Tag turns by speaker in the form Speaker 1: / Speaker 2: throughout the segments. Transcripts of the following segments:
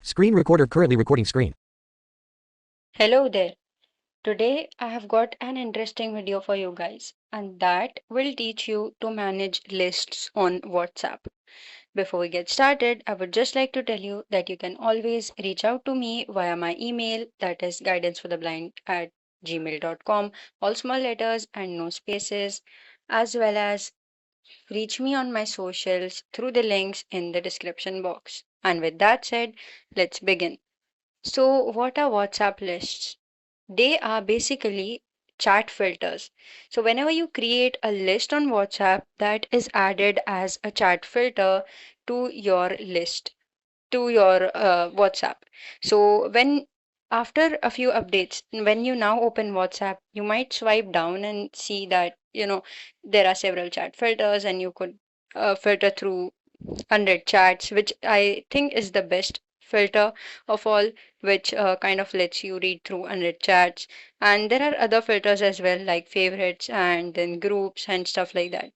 Speaker 1: Screen recorder currently recording screen.
Speaker 2: Hello there. Today I have got an interesting video for you guys, and that will teach you to manage lists on WhatsApp. Before we get started, I would just like to tell you that you can always reach out to me via my email, that is guidancefortheblind@gmail.com, all small letters and no spaces, as well as reach me on my socials through the links in the description box. And with that said, let's begin. So, what are WhatsApp lists? They are basically chat filters. So, whenever you create a list on WhatsApp, that is added as a chat filter to your list, to your WhatsApp. So, when after a few updates, when you now open WhatsApp, you might swipe down and see that there are several chat filters, and you could filter through unread chats, which I think is the best filter of all, which kind of lets you read through unread chats. And there are other filters as well, like favorites and then groups and stuff like that.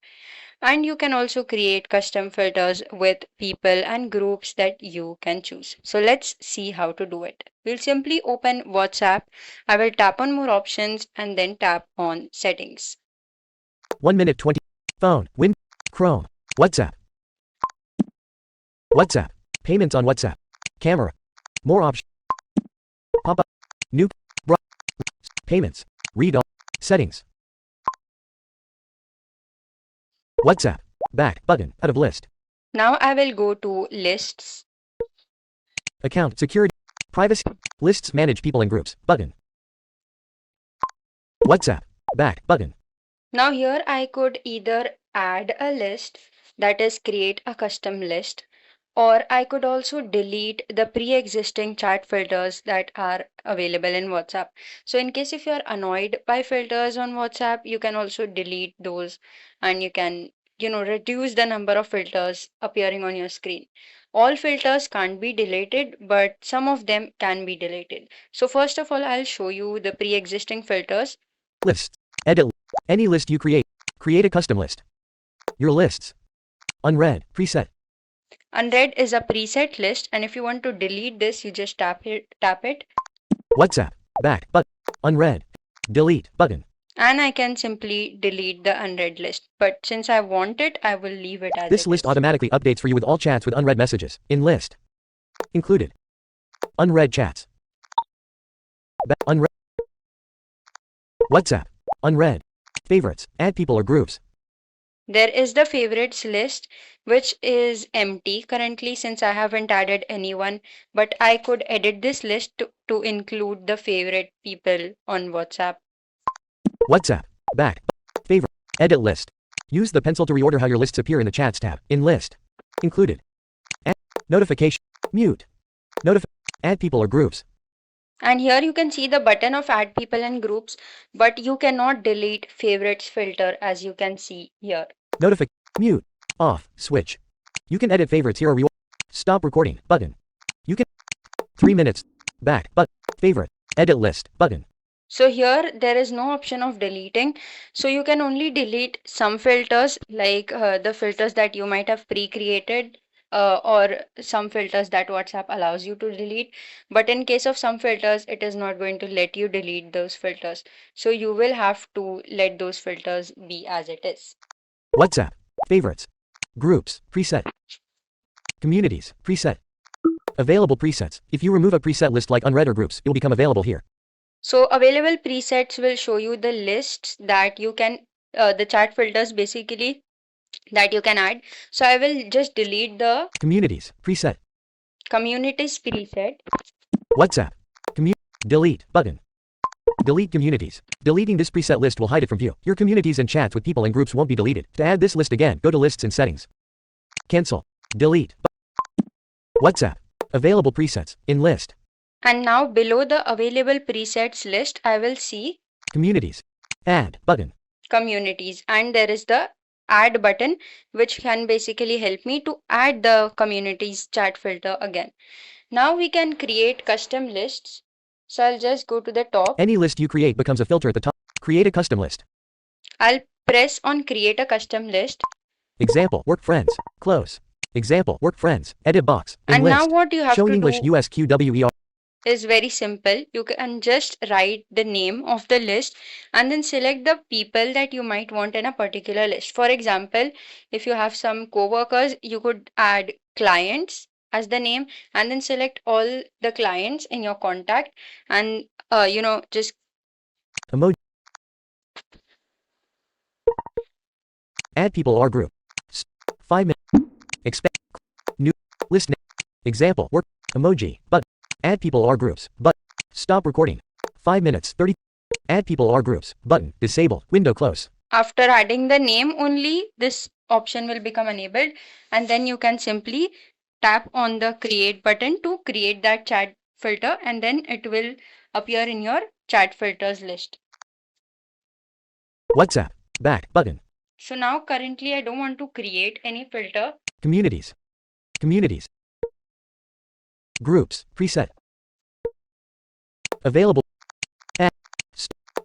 Speaker 2: And you can also create custom filters with people and groups that you can choose. So let's see how to do it. We'll simply open WhatsApp. I will tap on more options and then tap on settings.
Speaker 1: 1 minute 20. Phone. Win. Chrome. WhatsApp. WhatsApp. Payments on WhatsApp. Camera. More options. Pop up. New. Payments. Read all. Settings. WhatsApp. Back button. Out of list.
Speaker 2: Now I will go to lists.
Speaker 1: Account. Security. Privacy. Lists manage people and groups. Button. WhatsApp. Back button.
Speaker 2: Now here I could either add a list, that is create a custom list, or I could also delete the pre-existing chat filters that are available in WhatsApp. So in case if you're annoyed by filters on WhatsApp, you can also delete those, and you can reduce the number of filters appearing on your screen. All filters can't be deleted, but some of them can be deleted. So first of all, I'll show you the pre-existing filters.
Speaker 1: Lists. Edit. Any list you create. Create a custom list. Your lists. Unread. Preset.
Speaker 2: Unread is a preset list, and if you want to delete this, you just tap it,
Speaker 1: WhatsApp. Back button. Unread. Delete button.
Speaker 2: and I can simply delete the unread list. But since I want it, I will leave it as
Speaker 1: This
Speaker 2: it
Speaker 1: list
Speaker 2: is.
Speaker 1: automatically updates for you with all chats with unread messages. In list. Included. Unread chats. Unread. WhatsApp. Unread. Favorites. Add people or groups.
Speaker 2: There is the favorites list, which is empty currently since I haven't added anyone, but I could edit this list to include the favorite people on WhatsApp.
Speaker 1: WhatsApp. Back. Favorite. Edit list. Use the pencil to reorder how your lists appear in the Chats tab. In list. Included. Add. Notification. Mute. Add people or groups.
Speaker 2: And here you can see the button of add people and groups, but you cannot delete favorites filter as you can see here.
Speaker 1: Mute. Off. Switch. You can edit favorites here or stop recording. Button. You can. 3 minutes. Back. Button. Favorite. Edit list. Button.
Speaker 2: So here there is no option of deleting. So you can only delete some filters, like the filters that you might have pre-created, or some filters that WhatsApp allows you to delete. But in case of some filters, it is not going to let you delete those filters. So you will have to let those filters be as it is.
Speaker 1: WhatsApp. Favorites. Groups. Preset. Communities. Preset. Available presets. If you remove a preset list like unread or groups, it will become available here.
Speaker 2: So available presets will show you the lists that you can, the chat filters basically that you can add. So I will just delete the
Speaker 1: Communities. Preset.
Speaker 2: communities preset.
Speaker 1: WhatsApp. Delete button. Delete communities. Deleting this preset list will hide it from view. Your communities and chats with people and groups won't be deleted. To add this list again, go to lists and settings. Cancel. Delete. WhatsApp. Available presets. In list.
Speaker 2: And now below the available presets list, I will see
Speaker 1: Communities. Add button.
Speaker 2: communities, and there is the add button, which can basically help me to add the communities chat filter again. Now we can create custom lists. So I'll just go to the top.
Speaker 1: Any list you create becomes a filter at the top. Create a custom list.
Speaker 2: I'll press on create a custom list.
Speaker 1: Example, work friends. Close. Example, work friends, edit box, in
Speaker 2: And now
Speaker 1: list.
Speaker 2: what you have
Speaker 1: Show in
Speaker 2: to
Speaker 1: English
Speaker 2: do
Speaker 1: USQWER.
Speaker 2: is very simple. You can just write the name of the list and then select the people that you might want in a particular list. For example, if you have some co-workers, you could add clients as the name and then select all the clients in your contact and just
Speaker 1: Emoji. Add people or group. 5 minutes. Expand. New. List name. Example, work. Emoji. Button. Add people or groups. But. Stop recording. 5 minutes. 30. Add people or groups. Button. Disable. Window close.
Speaker 2: after adding the name only, this option will become enabled and then you can simply tap on the create button to create that chat filter and then it will appear in your chat filters list.
Speaker 1: WhatsApp. Back. Button.
Speaker 2: So now currently I don't want to create any filter.
Speaker 1: Communities. Communities. Groups. Preset. Available. Add.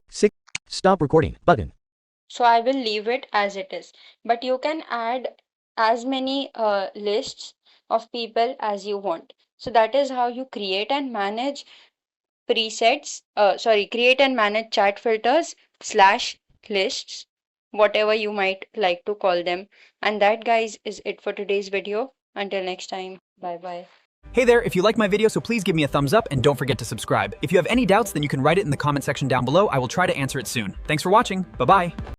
Speaker 1: 6. Stop recording. Button.
Speaker 2: So I will leave it as it is. But you can add as many lists of people as you want. So that is how you create and manage create and manage chat filters slash lists, whatever you might like to call them. And that, guys, is it for today's video. Until next time, bye bye.
Speaker 3: Hey there, if you like my video, so please give me a thumbs up and don't forget to subscribe. If you have any doubts, then you can write it in the comment section down below. I will try to answer it soon. Thanks for watching. Bye-bye.